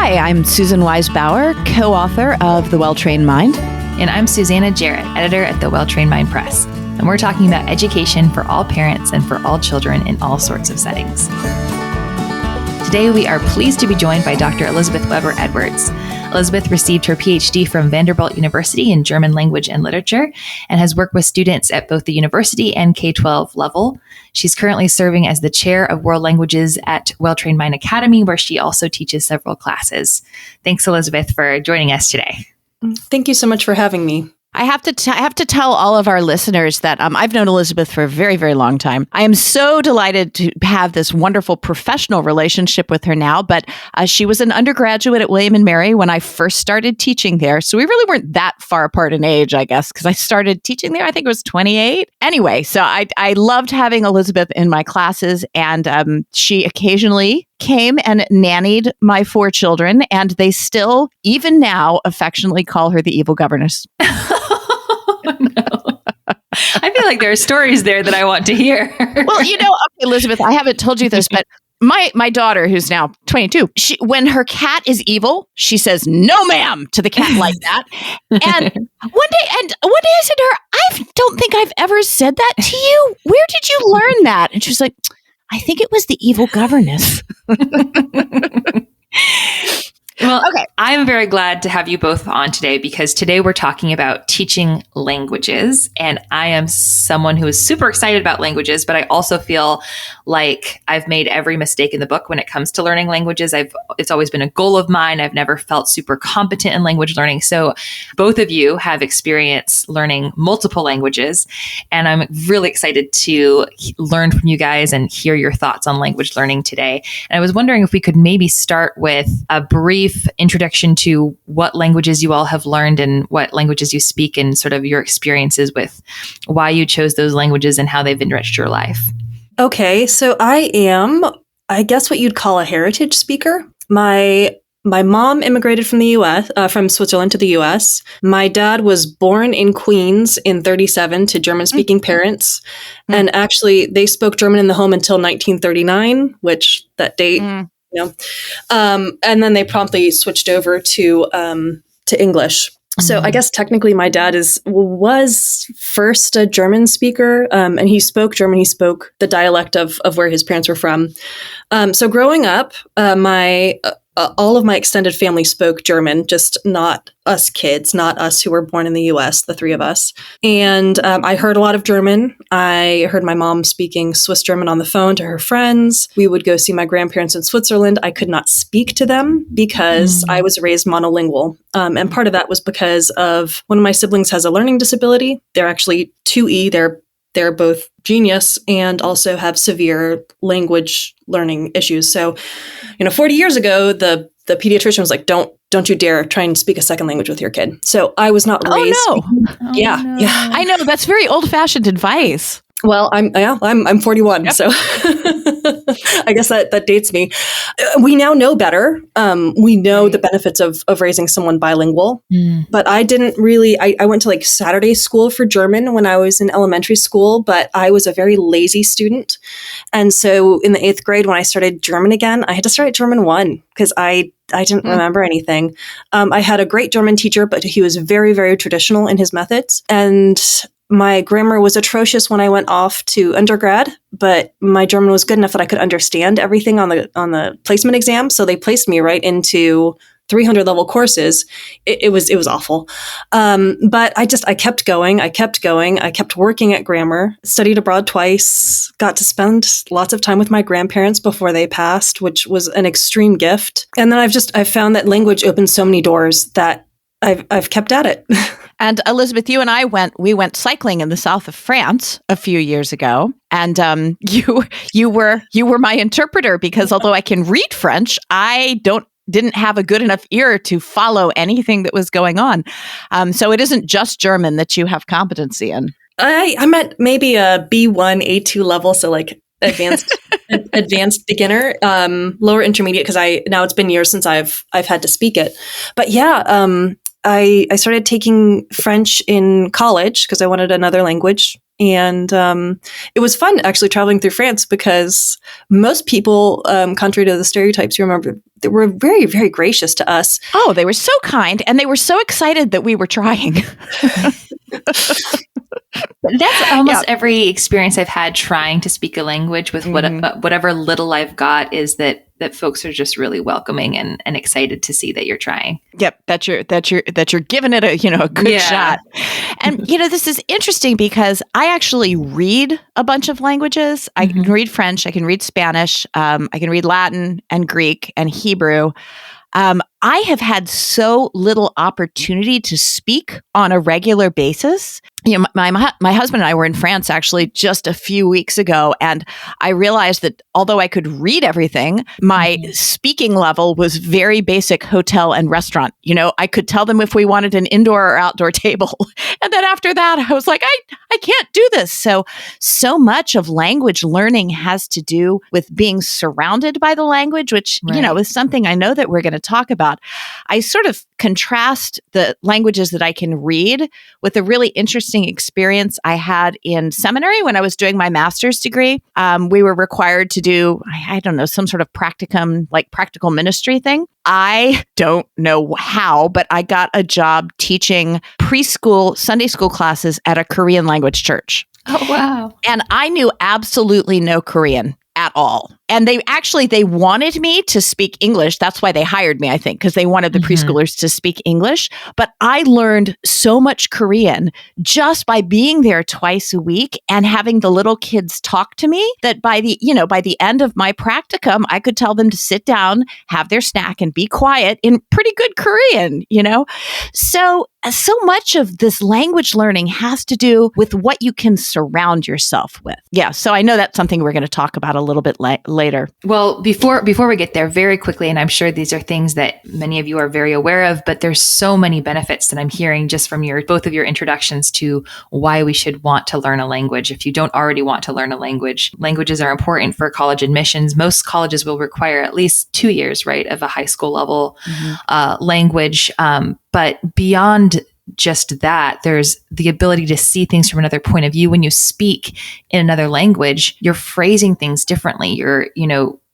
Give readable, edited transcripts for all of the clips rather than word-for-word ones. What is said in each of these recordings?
Hi, I'm Susan Weisbauer, co-author of The Well-Trained Mind. And I'm Susanna Jarrett, editor at the Well-Trained Mind Press. And we're talking about education for all parents and for all children in all sorts of settings. Today, we are pleased to be joined by Dr. Elizabeth Weber Edwards. Elizabeth received her PhD from Vanderbilt University in German language and literature and has worked with students at both the university and K-12 level. She's currently serving as the chair of world languages at Well-Trained Mind Academy, where she also teaches several classes. Thanks, Elizabeth, for joining us today. Thank you so much for having me. I have to tell all of our listeners that I've known Elizabeth for a very, very long time. I am so delighted to have this wonderful professional relationship with her now, but she was an undergraduate at William & Mary when I first started teaching there. So we really weren't that far apart in age, I guess, because I started teaching there, I think it was 28. Anyway, so I loved having Elizabeth in my classes, and she occasionally came and nannied my 4 children, and they still, even now, affectionately call her the evil governess. No. I feel like there are stories there that I want to hear. Well, okay, Elizabeth, I haven't told you this, but my daughter, who's now 22, when her cat is evil, she says, "No, ma'am," to the cat like that. And one day I said to her, "I don't think I've ever said that to you. Where did you learn that?" And she was like, "I think it was the evil governess." Well, okay. I'm very glad to have you both on today because today we're talking about teaching languages. And I am someone who is super excited about languages, but I also feel like I've made every mistake in the book when it comes to learning languages. It's always been a goal of mine. I've never felt super competent in language learning. So both of you have experience learning multiple languages. And I'm really excited to learn from you guys and hear your thoughts on language learning today. And I was wondering if we could maybe start with a brief introduction to what languages you all have learned and what languages you speak and sort of your experiences with why you chose those languages and how they've enriched your life. Okay, so I am, I guess what you'd call a heritage speaker. My mom immigrated from the U.S., from Switzerland to the U.S. My dad was born in Queens in 1937 to German-speaking parents. And actually, they spoke German in the home until 1939, which that date... and then they promptly switched over to English. So I guess technically my dad was first a German speaker, and he spoke German. He spoke the dialect of where his parents were from. So growing up, all of my extended family spoke German, just not us kids, not us who were born in the U.S., the 3 of us. And I heard a lot of German. I heard my mom speaking Swiss German on the phone to her friends. We would go see my grandparents in Switzerland. I could not speak to them because I was raised monolingual. And part of that was because of one of my siblings has a learning disability. They're actually 2E. They're both genius and also have severe language learning issues. So, 40 years ago, the pediatrician was like, don't you dare try and speak a second language with your kid. So I was not raised. Oh, no. Yeah. I know. That's very old-fashioned advice. Well, I'm 41, yep. So I guess that dates me. We now know better. We know the benefits of raising someone bilingual, but I didn't really. I went to like Saturday school for German when I was in elementary school, but I was a very lazy student, and so in the 8th grade when I started German again, I had to start at German 1 because I didn't remember anything. I had a great German teacher, but he was very, very traditional in his methods, and my grammar was atrocious when I went off to undergrad, but my German was good enough that I could understand everything on the placement exam. So they placed me right into 300 level courses. It was awful. But I kept going. I kept working at grammar, studied abroad twice, got to spend lots of time with my grandparents before they passed, which was an extreme gift. And then I've found that language opens so many doors that I've kept at it. And Elizabeth, you and I went cycling in the south of France a few years ago, and you were my interpreter because although I can read French, I didn't have a good enough ear to follow anything that was going on. So it isn't just German that you have competency in. I'm at maybe a B1, A2 level, so like advanced beginner, lower intermediate because now it's been years since I've had to speak it. But yeah, I started taking French in college because I wanted another language. And it was fun actually traveling through France because most people, contrary to the stereotypes you remember, they were very, very gracious to us. Oh, they were so kind, and they were so excited that we were trying. That's almost every experience I've had trying to speak a language with whatever little I've got is that folks are just really welcoming and excited to see that you're trying. Yep, that you're giving it a good shot. And this is interesting because I actually read a bunch of languages. I can read French, I can read Spanish, I can read Latin and Greek and Hebrew. I have had so little opportunity to speak on a regular basis. My husband and I were in France actually just a few weeks ago, and I realized that although I could read everything, my speaking level was very basic hotel and restaurant. I could tell them if we wanted an indoor or outdoor table. And then after that, I was like, I can't do this. So much of language learning has to do with being surrounded by the language, which, is something I know that we're going to talk about. I sort of contrast the languages that I can read with a really interesting experience I had in seminary when I was doing my master's degree. We were required to do, I don't know, some sort of practicum, like practical ministry thing. I don't know how, but I got a job teaching preschool Sunday school classes at a Korean language church. Oh, wow. And I knew absolutely no Korean at all. And they wanted me to speak English. That's why they hired me, I think, because they wanted the preschoolers to speak English. But I learned so much Korean just by being there twice a week and having the little kids talk to me that by the end of my practicum, I could tell them to sit down, have their snack, and be quiet in pretty good Korean, So much of this language learning has to do with what you can surround yourself with. Yeah. So I know that's something we're going to talk about a little bit later. Well, before we get there, very quickly, and I'm sure these are things that many of you are very aware of, but there's so many benefits that I'm hearing just from both of your introductions to why we should want to learn a language. If you don't already want to learn a language, languages are important for college admissions. Most colleges will require at least 2 years, right, of a high school level language. But beyond just that, there's the ability to see things from another point of view. When you speak in another language, you're phrasing things differently. You're,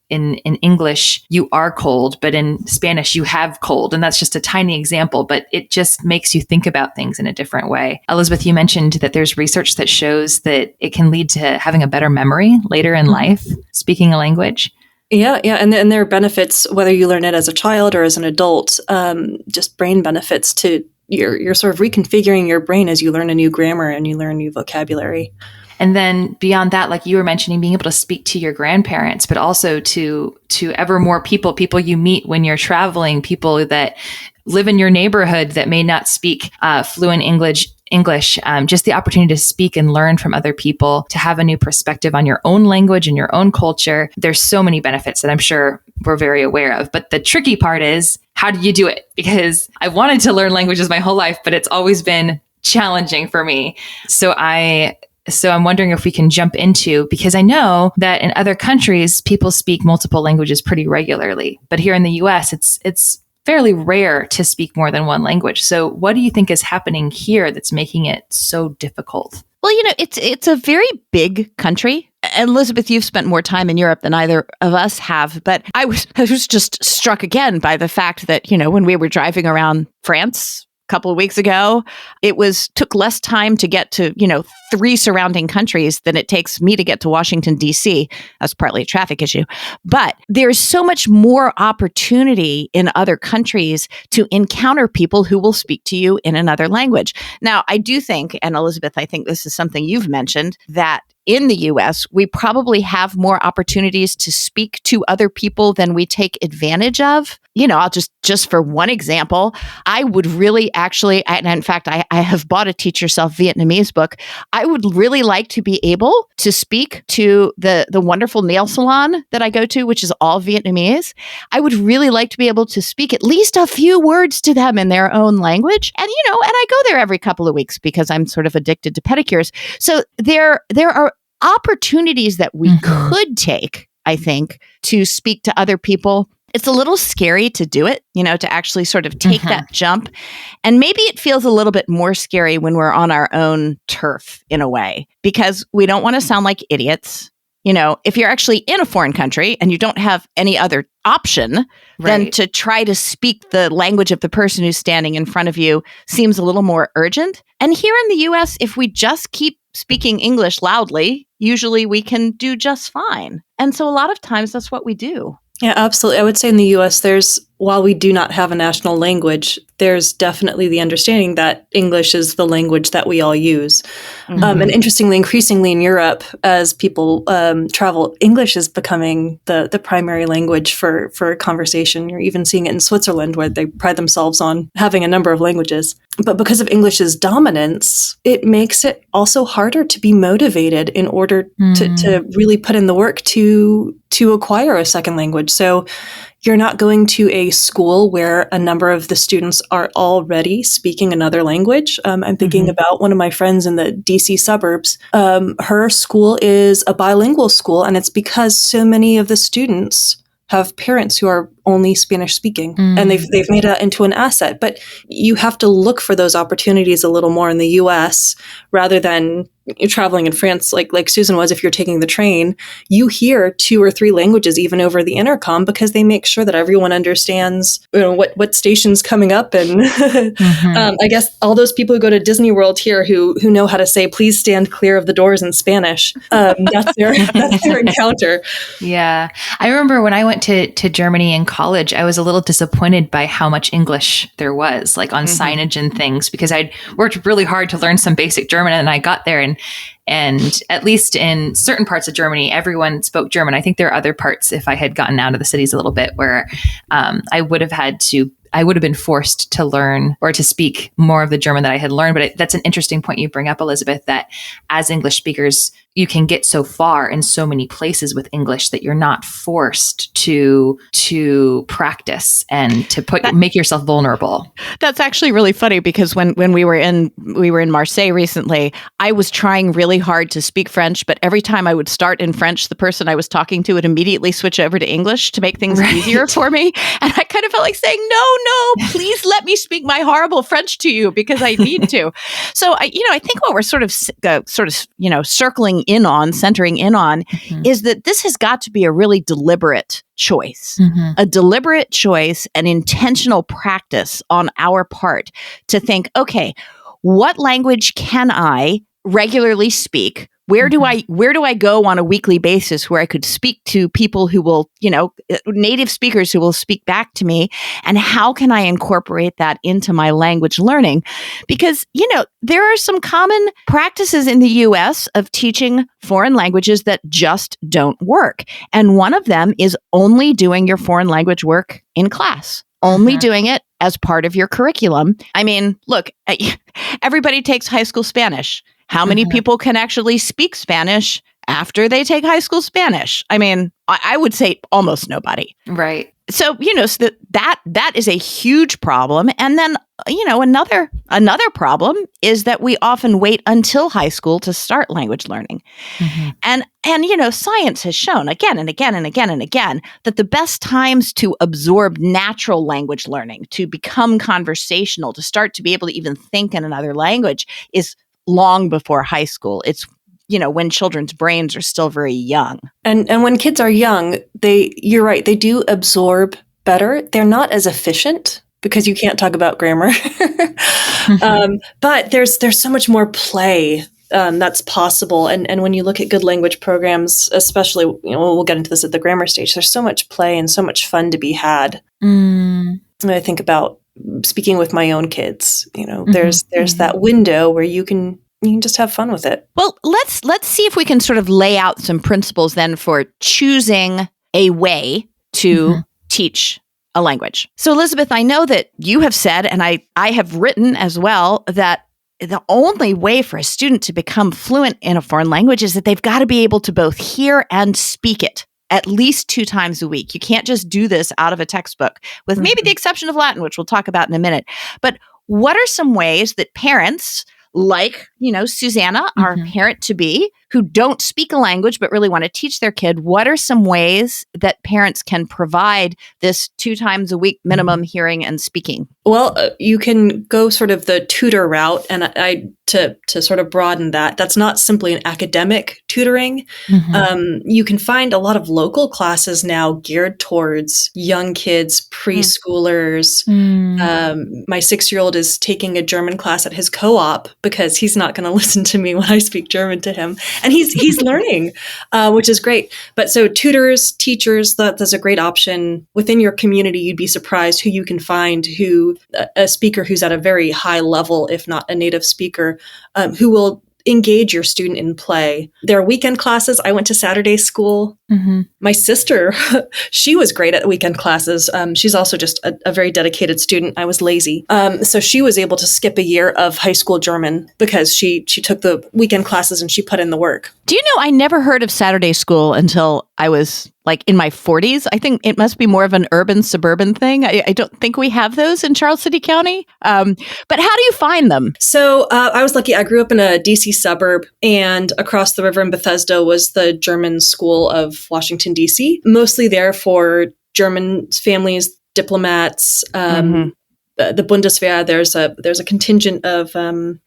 in English, you are cold, but in Spanish, you have cold. And that's just a tiny example, but it just makes you think about things in a different way. Elizabeth, you mentioned that there's research that shows that it can lead to having a better memory later in life, speaking a language. Yeah. And there are benefits, whether you learn it as a child or as an adult, just brain benefits to you're sort of reconfiguring your brain as you learn a new grammar and you learn new vocabulary. And then beyond that, like you were mentioning, being able to speak to your grandparents, but also to ever more people you meet when you're traveling, people that live in your neighborhood that may not speak fluent English, just the opportunity to speak and learn from other people, to have a new perspective on your own language and your own culture. There's so many benefits that I'm sure we're very aware of. But the tricky part is, how do you do it? Because I wanted to learn languages my whole life, but it's always been challenging for me. So I'm wondering if we can jump into, because I know that in other countries, people speak multiple languages pretty regularly. But here in the US, it's fairly rare to speak more than one language. So what do you think is happening here that's making it so difficult? Well, it's a very big country. Elizabeth, you've spent more time in Europe than either of us have, but I was just struck again by the fact that, when we were driving around France a couple of weeks ago, it took less time to get to, 3 surrounding countries than it takes me to get to Washington, D.C. That's partly a traffic issue. But there's so much more opportunity in other countries to encounter people who will speak to you in another language. Now, I do think, and Elizabeth, I think this is something you've mentioned, that in the US, we probably have more opportunities to speak to other people than we take advantage of. I'll just for one example, I would really actually, and in fact, I have bought a Teach Yourself Vietnamese book. I would really like to be able to speak to the wonderful nail salon that I go to, which is all Vietnamese. I would really like to be able to speak at least a few words to them in their own language. And, and I go there every couple of weeks because I'm sort of addicted to pedicures. So there are opportunities that we could take, I think, to speak to other people it's a little scary to do it, to actually sort of take that jump. And maybe it feels a little bit more scary when we're on our own turf in a way, because we don't want to sound like idiots. If you're actually in a foreign country and you don't have any other option than to try to speak the language of the person who's standing in front of you seems a little more urgent. And here in the US, if we just keep speaking English loudly, usually we can do just fine. And so a lot of times that's what we do. Yeah, absolutely. I would say in the US, while we do not have a national language, there's definitely the understanding that English is the language that we all use. And interestingly, increasingly in Europe, as people travel, English is becoming the primary language for conversation. You're even seeing it in Switzerland, where they pride themselves on having a number of languages. But because of English's dominance, it makes it also harder to be motivated in order to really put in the work to acquire a second language. So you're not going to a school where a number of the students are already speaking another language. I'm thinking about one of my friends in the DC suburbs. Her school is a bilingual school, and it's because so many of the students have parents who are only Spanish speaking, and they've made that into an asset. But you have to look for those opportunities a little more in the US rather than traveling in France, like Susan was. If you're taking the train, you hear 2 or 3 languages even over the intercom, because they make sure that everyone understands what station's coming up. And I guess all those people who go to Disney World here who know how to say, please stand clear of the doors in Spanish, that's their encounter. Yeah. I remember when I went to Germany in college, I was a little disappointed by how much English there was, like on signage and things, because I'd worked really hard to learn some basic German, and I got there and at least in certain parts of Germany, everyone spoke German. I think there are other parts, if I had gotten out of the cities a little bit, where I would have been forced to learn or to speak more of the German that I had learned. But that's an interesting point you bring up, Elizabeth, that as English speakers, you can get so far in so many places with English that you're not forced to practice and to make yourself vulnerable. That's actually really funny, because when we were in Marseille recently, I was trying really hard to speak French, but every time I would start in French, the person I was talking to would immediately switch over to English to make things easier for me. And I kind of felt like saying, no, please let me speak my horrible French to you, because I need to. So I think what we're centering in on is that this has got to be a really deliberate choice, a deliberate choice, an intentional practice on our part to think, okay, what language can I regularly speak? Where do I go on a weekly basis where I could speak to people who will, native speakers who will speak back to me? And how can I incorporate that into my language learning? Because, there are some common practices in the US of teaching foreign languages that just don't work. And one of them is only doing your foreign language work in class. Only doing it as part of your curriculum. I mean, look, everybody takes high school Spanish. How many people can actually speak Spanish after they take high school Spanish? I mean, I would say almost nobody. Right. So, so that is a huge problem. And then, another problem is that we often wait until high school to start language learning. And science has shown again and again and again and again that the best times to absorb natural language learning, to become conversational, to start to be able to even think in another language is long before high school. It's, when children's brains are still very young. And when kids are young, you're right, they do absorb better. They're not as efficient because you can't talk about grammar. But there's so much more play that's possible. And when you look at good language programs, especially, we'll get into this at the grammar stage, there's so much play and so much fun to be had. And I think about speaking with my own kids, there's that window where you can just have fun with it. Well, let's see if we can sort of lay out some principles then for choosing a way to teach a language. So Elizabeth, I know that you have said, and I have written as well, that the only way for a student to become fluent in a foreign language is that they've got to be able to both hear and speak it at least 2 times a week. You can't just do this out of a textbook, with maybe the exception of Latin, which we'll talk about in a minute. But what are some ways that parents, like Susanna, our parent to be, who don't speak a language but really want to teach their kid, what are some ways that parents can provide this 2 times a week minimum hearing and speaking? Well, you can go sort of the tutor route, and to sort of broaden that. That's not simply an academic tutoring. You can find a lot of local classes now geared towards young kids, preschoolers. My 6-year-old is taking a German class at his co-op because he's not going to listen to me when I speak German to him, and he's learning, which is great. But so tutors, teachers, that's a great option within your community. You'd be surprised who you can find a speaker who's at a very high level, if not a native speaker, who will engage your student in play. There are weekend classes. I went to Saturday school. My sister, she was great at weekend classes. She's also just a very dedicated student. I was lazy. So she was able to skip a year of high school German because she took the weekend classes and she put in the work. Do you know, I never heard of Saturday school until I was like in my 40s. I think it must be more of an urban suburban thing. I don't think we have those in Charles City County. But how do you find them? So I was lucky. I grew up in a DC suburb, and across the river in Bethesda was the German School of Washington, DC, mostly there for German families, diplomats, the Bundeswehr. There's a contingent of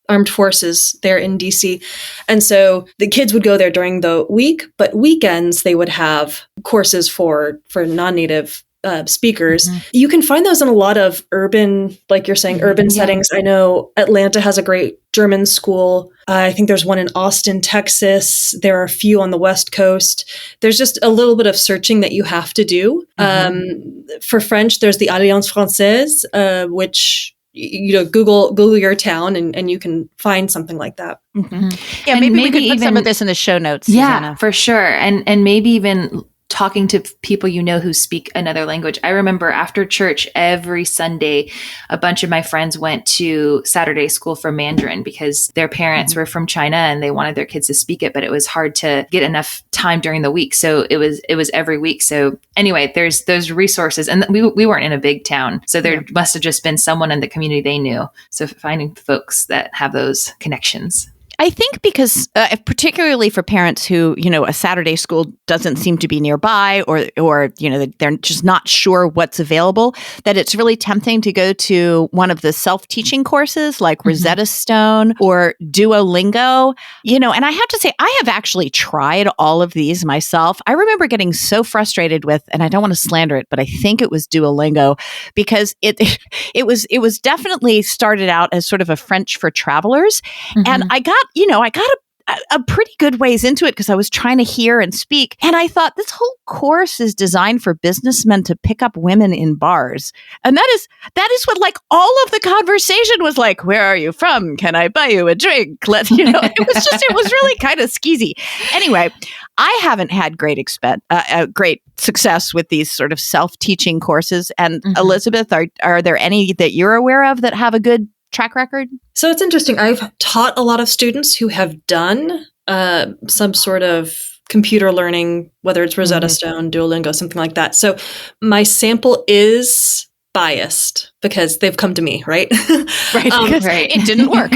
armed forces there in DC. And so the kids would go there during the week, but weekends they would have courses for non-native speakers. You can find those in a lot of urban, like you're saying, urban settings. I know Atlanta has a great German school. I think there's one in Austin, Texas. There are a few on the West Coast. There's just a little bit of searching that you have to do. For French, there's the Alliance Française, which Google your town and you can find something like that. Yeah, maybe we could put some of this in the show notes. Yeah, Susanna. for sure. And maybe even talking to people who speak another language. I remember after church every Sunday, a bunch of my friends went to Saturday school for Mandarin because their parents were from China and they wanted their kids to speak it, but it was hard to get enough time during the week. So it was every week. So anyway, there's those resources, and we weren't in a big town. So there must have just been someone in the community they knew. So finding folks that have those connections. I think because particularly for parents who, a Saturday school doesn't seem to be nearby or they're just not sure what's available, that it's really tempting to go to one of the self-teaching courses like Rosetta Stone or Duolingo, and I have to say, I have actually tried all of these myself. I remember getting so frustrated with, and I don't want to slander it, but I think it was Duolingo because it was definitely started out as sort of a French for travelers. And I got a pretty good ways into it because I was trying to hear and speak. And I thought this whole course is designed for businessmen to pick up women in bars. And that is what like all of the conversation was like, where are you from? Can I buy you a drink? It was really kind of skeezy. Anyway, I haven't had great success with these sort of self-teaching courses. And Elizabeth, are there any that you're aware of that have a good track record? So it's interesting. I've taught a lot of students who have done some sort of computer learning, whether it's Rosetta Stone, Duolingo, something like that. So my sample is biased because they've come to me, right? Right. It didn't work.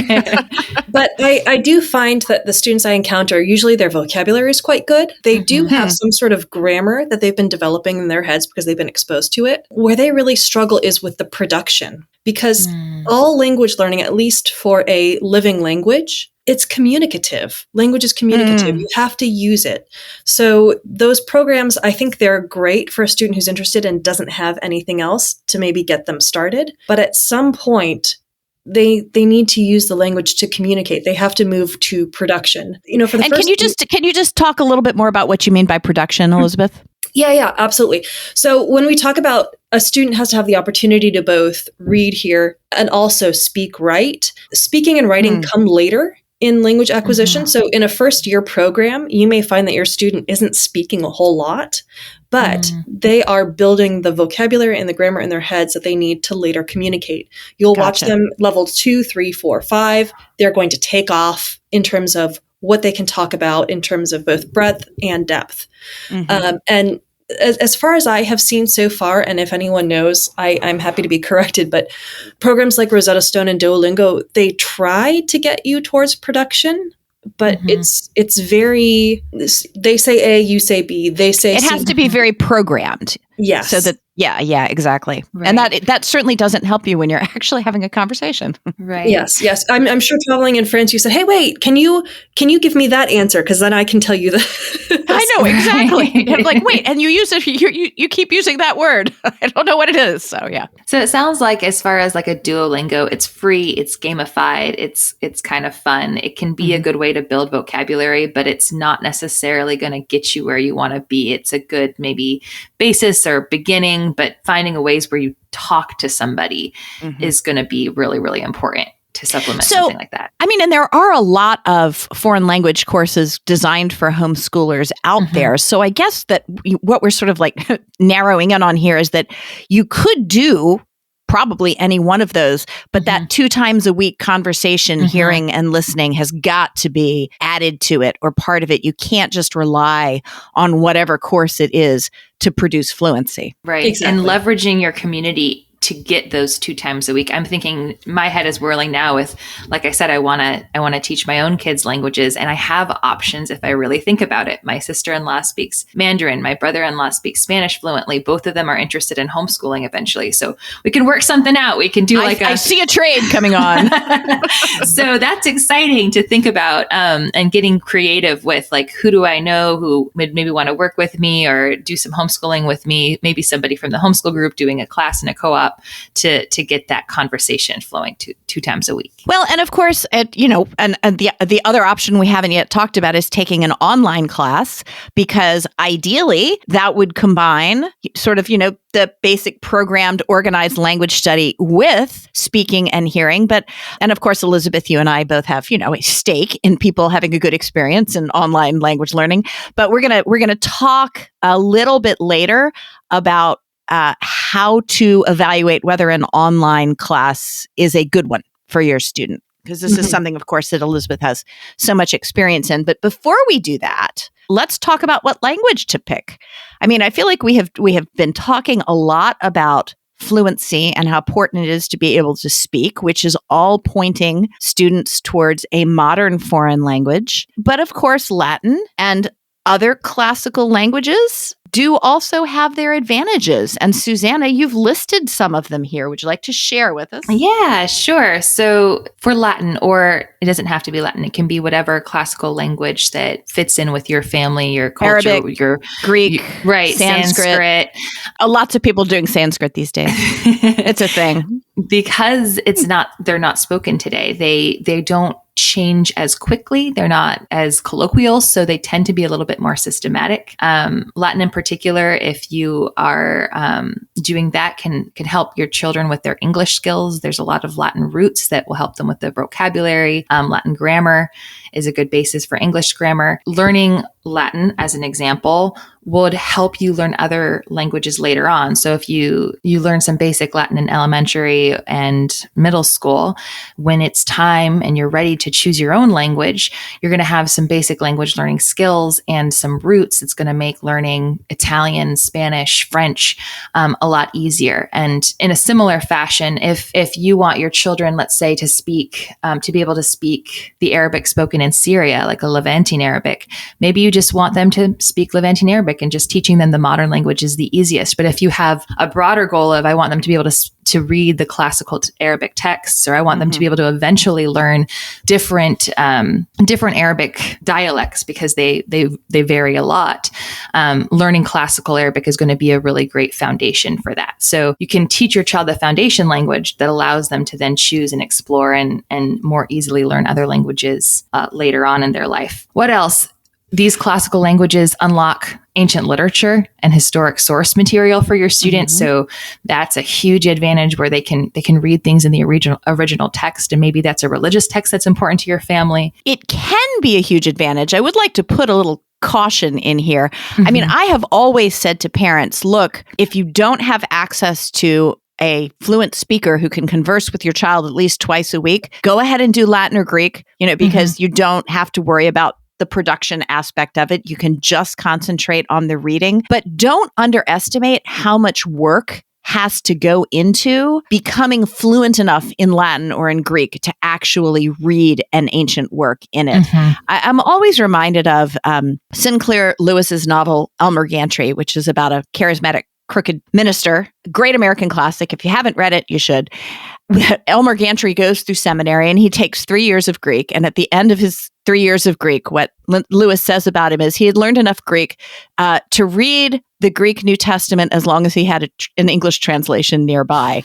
But I do find that the students I encounter, usually their vocabulary is quite good. They do have some sort of grammar that they've been developing in their heads because they've been exposed to it. Where they really struggle is with the production, because all language learning, at least for a living language, it's communicative. Language is communicative. You have to use it. So those programs, I think they're great for a student who's interested and doesn't have anything else to maybe get them started. But at some point, they need to use the language to communicate. They have to move to production. For the first, can you just talk a little bit more about what you mean by production, Elizabeth? Yeah, absolutely. So when we talk about a student has to have the opportunity to both read, hear, and also speak, write. Speaking and writing come later in language acquisition. So in a first year program, you may find that your student isn't speaking a whole lot, but they are building the vocabulary and the grammar in their heads that they need to later communicate. You'll watch them level 2, 3, 4, 5. They're going to take off in terms of what they can talk about in terms of both breadth and depth. And as far as I have seen so far, and if anyone knows, I'm happy to be corrected, but programs like Rosetta Stone and Duolingo, they try to get you towards production, but it's very, they say A, you say B, they say it C. has to be very programmed. Yes. So that, yeah, exactly. Right. And that certainly doesn't help you when you're actually having a conversation. Right. Yes. I'm sure traveling in France, you said, "Hey, wait, can you give me that answer? Because then I can tell you the." I know, exactly. I'm like, wait, and you use it, you keep using that word. I don't know what it is. So yeah. So it sounds like, as far as like a Duolingo, it's free, it's gamified, it's kind of fun. It can be a good way to build vocabulary, but it's not necessarily going to get you where you want to be. It's a good maybe basis or beginning, but finding a ways where you talk to somebody is going to be really, really important to supplement something like that. I mean, and there are a lot of foreign language courses designed for homeschoolers out there. So I guess that what we're sort of like narrowing in on here is that you could do probably any one of those, but that 2 times a week conversation, hearing and listening has got to be added to it or part of it. You can't just rely on whatever course it is to produce fluency. Right. Exactly. And leveraging your community to get those 2 times a week. I'm thinking, my head is whirling now with, like I said, I want to teach my own kids languages, and I have options if I really think about it. My sister-in-law speaks Mandarin. My brother-in-law speaks Spanish fluently. Both of them are interested in homeschooling eventually. So we can work something out. We can do I see a trade coming on. So that's exciting to think about, and getting creative with, like, who do I know who would maybe want to work with me or do some homeschooling with me, maybe somebody from the homeschool group doing a class in a co-op to get that conversation flowing two times a week. Well, and of course, and the other option we haven't yet talked about is taking an online class, because ideally that would combine sort of, the basic programmed organized language study with speaking and hearing. And of course, Elizabeth, you and I both have, a stake in people having a good experience in online language learning. But we're going to talk a little bit later about how to evaluate whether an online class is a good one for your student, because this is something, of course, that Elizabeth has so much experience in. But before we do that, let's talk about what language to pick. I mean, I feel like we have been talking a lot about fluency and how important it is to be able to speak, which is all pointing students towards a modern foreign language. But of course, Latin and other classical languages do also have their advantages. And Susanna, you've listed some of them here. Would you like to share with us? Yeah, sure. So for Latin, or it doesn't have to be Latin, it can be whatever classical language that fits in with your family, your culture, Arabic, your Greek, right, Sanskrit. Lots of people doing Sanskrit these days. It's a thing. Because they're not spoken today. They don't change as quickly. They're not as colloquial, so they tend to be a little bit more systematic. Latin in particular, if you are doing that, can help your children with their English skills. There's a lot of Latin roots that will help them with the vocabulary. Latin grammar is a good basis for English grammar. Learning Latin, as an example, would help you learn other languages later on. So if you learn some basic Latin in elementary and middle school, when it's time and you're ready to choose your own language, you're going to have some basic language learning skills and some roots. It's going to make learning Italian, Spanish, French a lot easier. And in a similar fashion, if you want your children, let's say, to be able to speak the Arabic spoken in Syria, like a Levantine Arabic, maybe you just want them to speak Levantine Arabic, and just teaching them the modern language is the easiest. But if you have a broader goal of, I want them to be able to read the classical Arabic texts, or I want them to be able to eventually learn different Arabic dialects, because they vary a lot. Learning classical Arabic is going to be a really great foundation for that. So you can teach your child the foundation language that allows them to then choose and explore and more easily learn other languages later on in their life. What else? These classical languages unlock ancient literature and historic source material for your students. So that's a huge advantage, where they can read things in the original text. And maybe that's a religious text that's important to your family. It can be a huge advantage. I would like to put a little caution in here. I mean, I have always said to parents, look, if you don't have access to a fluent speaker who can converse with your child at least twice a week, go ahead and do Latin or Greek, because you don't have to worry about the production aspect of it. You can just concentrate on the reading, but don't underestimate how much work has to go into becoming fluent enough in Latin or in Greek to actually read an ancient work in it. I'm always reminded of Sinclair Lewis's novel Elmer Gantry, which is about a charismatic crooked minister. Great American classic. If you haven't read it, you should. Elmer Gantry goes through seminary and he takes 3 years of Greek. And at the end of his 3 years of Greek, what Lewis says about him is he had learned enough Greek to read the Greek New Testament as long as he had an English translation nearby.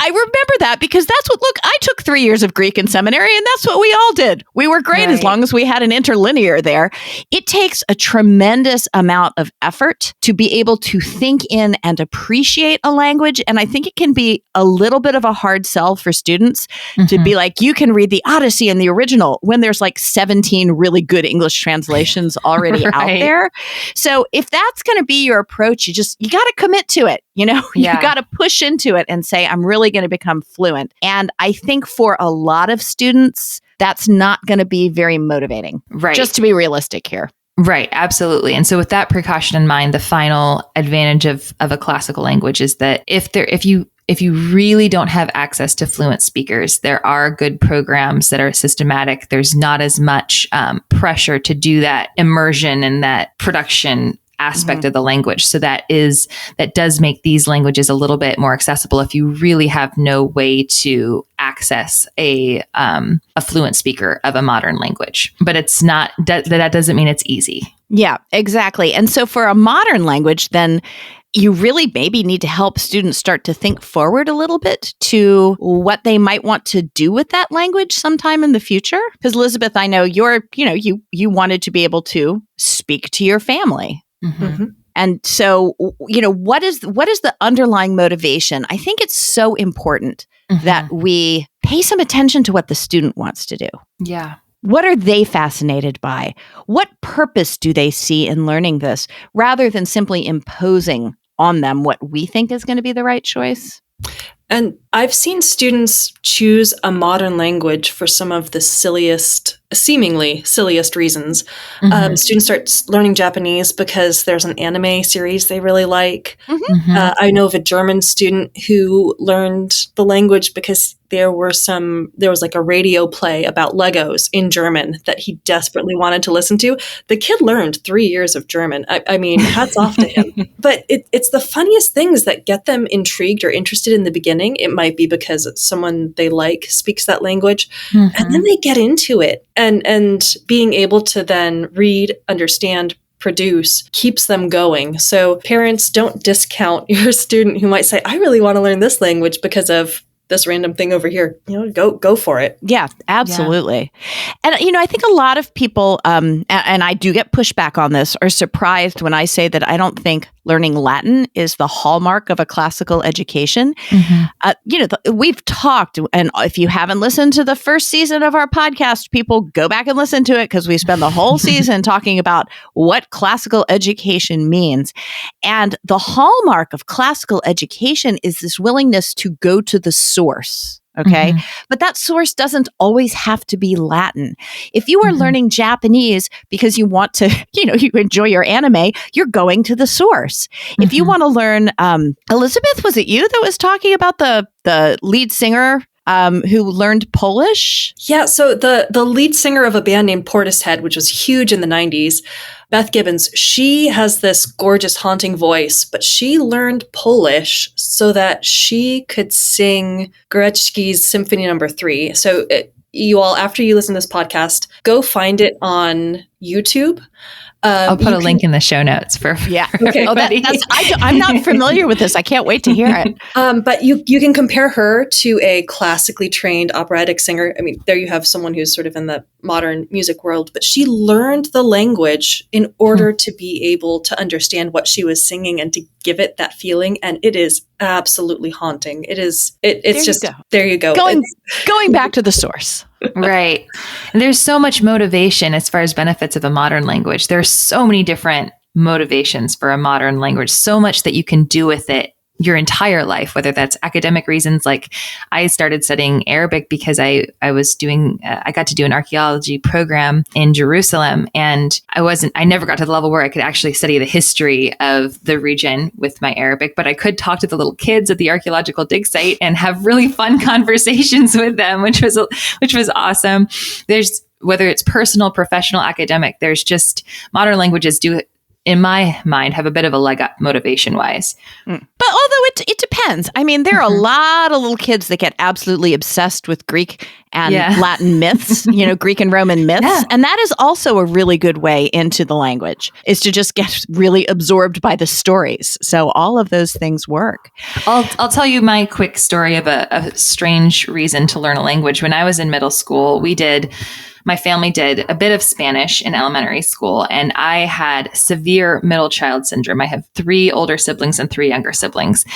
I remember that because I took 3 years of Greek in seminary and that's what we all did. We were great as long as we had an interlinear there. It takes a tremendous amount of effort to be able to think in and appreciate a language. And I think it can be a little bit of a hard sell for students to be like, you can read the Odyssey in the original when there's like 17 really good English translations already out there. So if that's going to be your approach, you got to commit to it. You got to push into it and say, I'm really going to become fluent. And I think for a lot of students, that's not going to be very motivating. Right. Just to be realistic here. Right. Absolutely. And so with that precaution in mind, the final advantage of a classical language is that if you really don't have access to fluent speakers, there are good programs that are systematic. There's not as much pressure to do that immersion and that production aspect of the language. So that does make these languages a little bit more accessible if you really have no way to access a fluent speaker of a modern language. But it's not, that doesn't mean it's easy. Yeah, exactly. And so for a modern language, then you really maybe need to help students start to think forward a little bit to what they might want to do with that language sometime in the future. Because Elizabeth, I know you wanted to be able to speak to your family. And so, what is the underlying motivation? I think it's so important that we pay some attention to what the student wants to do. Yeah. What are they fascinated by? What purpose do they see in learning this rather than simply imposing on them what we think is going to be the right choice? And I've seen students choose a modern language for some of the seemingly silliest reasons. Students start learning Japanese because there's an anime series they really like. I know of a German student who learned the language because there was like a radio play about Legos in German that he desperately wanted to listen to. The kid learned 3 years of German. I mean, hats off to him. But it's the funniest things that get them intrigued or interested in the beginning. It might be because someone they like speaks that language. And then they get into it. And being able to then read, understand, produce keeps them going. So parents, don't discount your student who might say, I really want to learn this language because of this random thing over here. Go for it. Yeah, absolutely. Yeah. And, I think a lot of people, and I do get pushback on this, are surprised when I say that I don't think learning Latin is the hallmark of a classical education. We've talked, and if you haven't listened to the first season of our podcast, people go back and listen to it because we spend the whole season talking about what classical education means. And the hallmark of classical education is this willingness to go to the source. Okay. But that source doesn't always have to be Latin. If you are learning Japanese because you want to, you enjoy your anime, you're going to the source. If you want to learn, Elizabeth, was it you that was talking about the lead singer who learned Polish? Yeah. So the lead singer of a band named Portishead, which was huge in the 90s, Beth Gibbons, she has this gorgeous, haunting voice, but she learned Polish so that she could sing Gorecki's Symphony No. 3. So you all, after you listen to this podcast, go find it on YouTube. I'll put a link in the show notes for Okay. I'm not familiar with this. I can't wait to hear it. But you can compare her to a classically trained operatic singer. I mean, there you have someone who's sort of in the modern music world, but she learned the language in order to be able to understand what she was singing and to give it that feeling. And it is absolutely haunting. It's there you go. Going back to the source. Right. And there's so much motivation as far as benefits of a modern language. There's so many different motivations for a modern language, so much that you can do with it your entire life, whether that's academic reasons. Like I started studying Arabic because I got to do an archaeology program in Jerusalem, and I never got to the level where I could actually study the history of the region with my Arabic, but I could talk to the little kids at the archaeological dig site and have really fun conversations with them, which was awesome. Whether it's personal, professional, academic, there's just modern languages do, in my mind, have a bit of a leg up motivation wise. But although it depends. I mean, there are a lot of little kids that get absolutely obsessed with Greek and Latin myths, Greek and Roman myths. Yeah. And that is also a really good way into the language, is to just get really absorbed by the stories. So all of those things work. I'll tell you my quick story of a strange reason to learn a language. When I was in middle school, my family did a bit of Spanish in elementary school, and I had severe middle child syndrome. I have 3 older siblings and 3 younger siblings.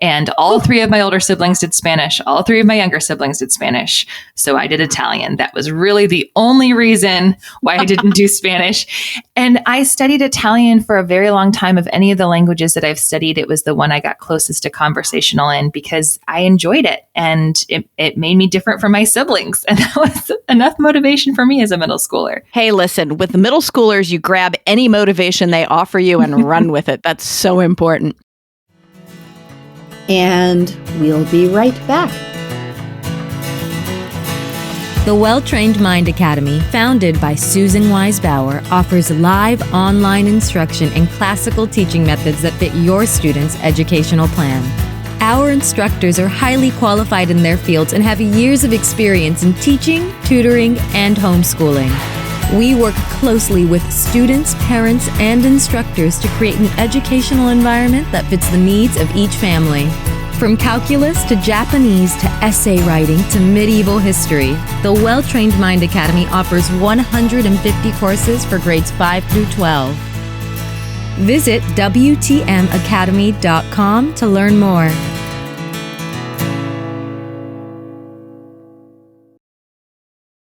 And all 3 of my older siblings did Spanish. All 3 of my younger siblings did Spanish. So I did Italian. That was really the only reason why I didn't do Spanish. And I studied Italian for a very long time. Of any of the languages that I've studied, it was the one I got closest to conversational in because I enjoyed it. And it made me different from my siblings. And that was enough motivation for me as a middle schooler. Hey, listen, with the middle schoolers, you grab any motivation they offer you and run with it. That's so important. And we'll be right back. The Well-Trained Mind Academy, founded by Susan Weisbauer, offers live online instruction and classical teaching methods that fit your students' educational plan. Our instructors are highly qualified in their fields and have years of experience in teaching, tutoring, and homeschooling. We work closely with students, parents, and instructors to create an educational environment that fits the needs of each family. From calculus to Japanese to essay writing to medieval history, the Well-Trained Mind Academy offers 150 courses for grades 5 through 12. Visit WTMacademy.com to learn more.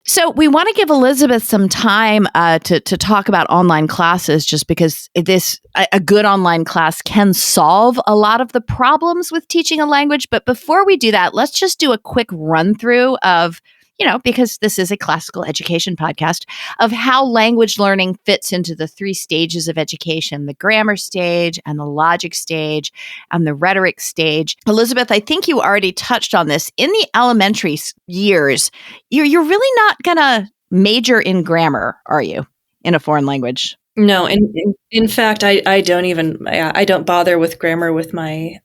So we want to give Elizabeth some time to talk about online classes, just because a good online class can solve a lot of the problems with teaching a language. But before we do that, let's just do a quick run through of, because this is a classical education podcast, of how language learning fits into the 3 stages of education: the grammar stage and the logic stage and the rhetoric stage. Elizabeth, I think you already touched on this. In the elementary years, you're really not going to major in grammar, are you, in a foreign language? No, in fact, I don't bother with grammar with my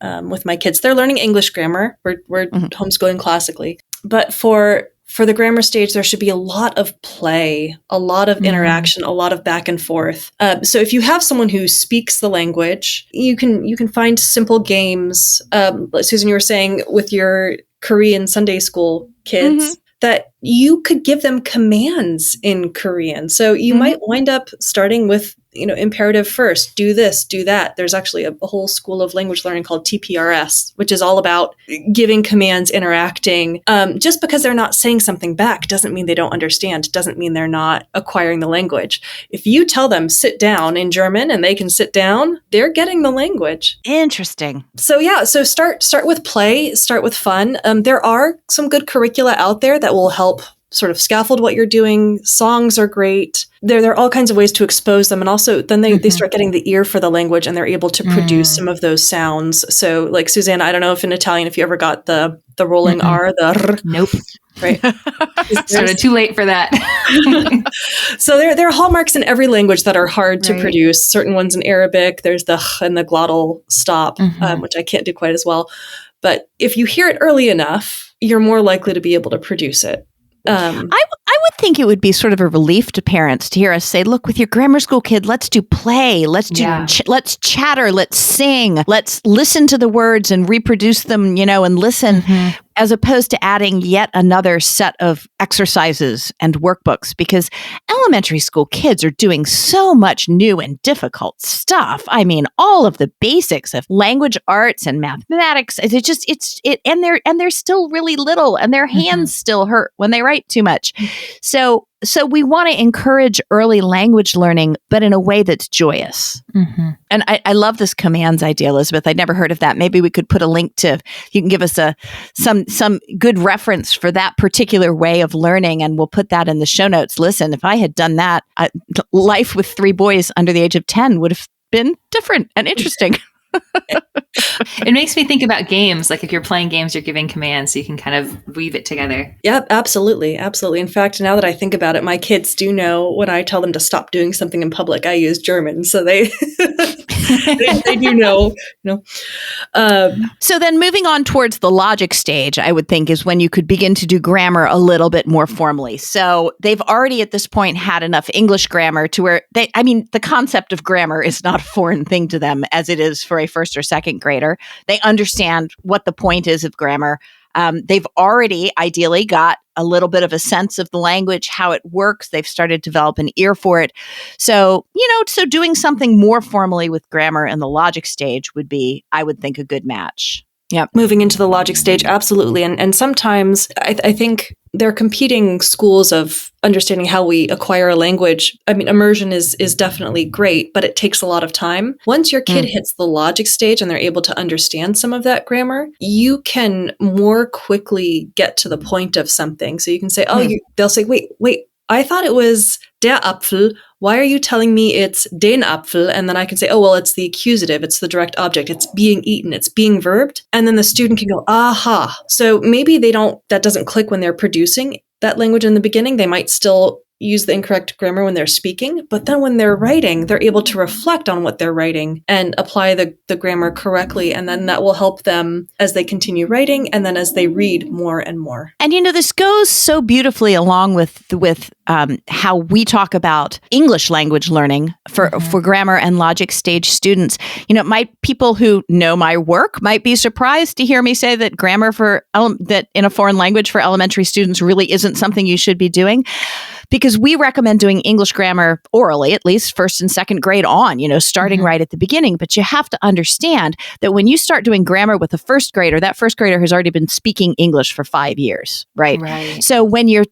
kids. They're learning English grammar. We're homeschooling classically, but for the grammar stage, there should be a lot of play, a lot of interaction, a lot of back and forth. So if you have someone who speaks the language, you can find simple games. Like Susan, you were saying with your Korean Sunday school kids, that you could give them commands in Korean. So you might wind up starting with, imperative first, do this, do that. There's actually a whole school of language learning called TPRS, which is all about giving commands, interacting. Just because they're not saying something back doesn't mean they don't understand, doesn't mean they're not acquiring the language. If you tell them sit down in German and they can sit down, they're getting the language. Interesting. So so start with play, start with fun. There are some good curricula out there that will help sort of scaffold what you're doing. Songs are great. There are all kinds of ways to expose them. And also then they start getting the ear for the language and they're able to produce some of those sounds. So like Susanna, I don't know if in Italian, if you ever got the rolling R, the r. Nope. Right. Started too late for that. So there are hallmarks in every language that are hard to produce. Certain ones in Arabic, there's the h and the glottal stop, which I can't do quite as well. But if you hear it early enough, you're more likely to be able to produce it. I would think it would be sort of a relief to parents to hear us say, look, with your grammar school kid, let's do play, let's let's chatter, let's sing, let's listen to the words and reproduce them, and listen, as opposed to adding yet another set of exercises and workbooks, because elementary school kids are doing so much new and difficult stuff. I mean, all of the basics of language arts and mathematics, and they're still really little and their hands still hurt when they write too much. So So we want to encourage early language learning, but in a way that's joyous. Mm-hmm. And I love this commands idea, Elizabeth. I'd never heard of that. Maybe we could put a link to, you can give us some good reference for that particular way of learning, and we'll put that in the show notes. Listen, if I had done that, life with 3 boys under the age of 10 would have been different and interesting. It makes me think about games. Like if you're playing games, you're giving commands, so you can kind of weave it together. Yep, absolutely. Absolutely. In fact, now that I think about it, my kids do know when I tell them to stop doing something in public, I use German. So they they do know. So then moving on towards the logic stage, I would think is when you could begin to do grammar a little bit more formally. So they've already at this point had enough English grammar to where the concept of grammar is not a foreign thing to them as it is for a first or second grader. They understand what the point is of grammar. They've already ideally got a little bit of a sense of the language, how it works. They've started to develop an ear for it. So, so doing something more formally with grammar in the logic stage would be, I would think, a good match. Yeah, moving into the logic stage, absolutely. And sometimes I think there are competing schools of understanding how we acquire a language. I mean, immersion is definitely great, but it takes a lot of time. Once your kid hits the logic stage and they're able to understand some of that grammar, you can more quickly get to the point of something. So you can say, they'll say, wait, I thought it was der Apfel. Why are you telling me it's den Apfel? And then I can say, it's the accusative. It's the direct object. It's being eaten. It's being verbed. And then the student can go, aha. So maybe that doesn't click when they're producing that language in the beginning. They might still use the incorrect grammar when they're speaking, but then when they're writing, they're able to reflect on what they're writing and apply the grammar correctly. And then that will help them as they continue writing and then as they read more and more. And this goes so beautifully along with how we talk about English language learning for grammar and logic stage students. People who know my work might be surprised to hear me say that grammar that in a foreign language for elementary students really isn't something you should be doing. Because we recommend doing English grammar orally, at least first and second grade on, starting right at the beginning. But you have to understand that when you start doing grammar with a first grader, that first grader has already been speaking English for 5 years, right? So when you're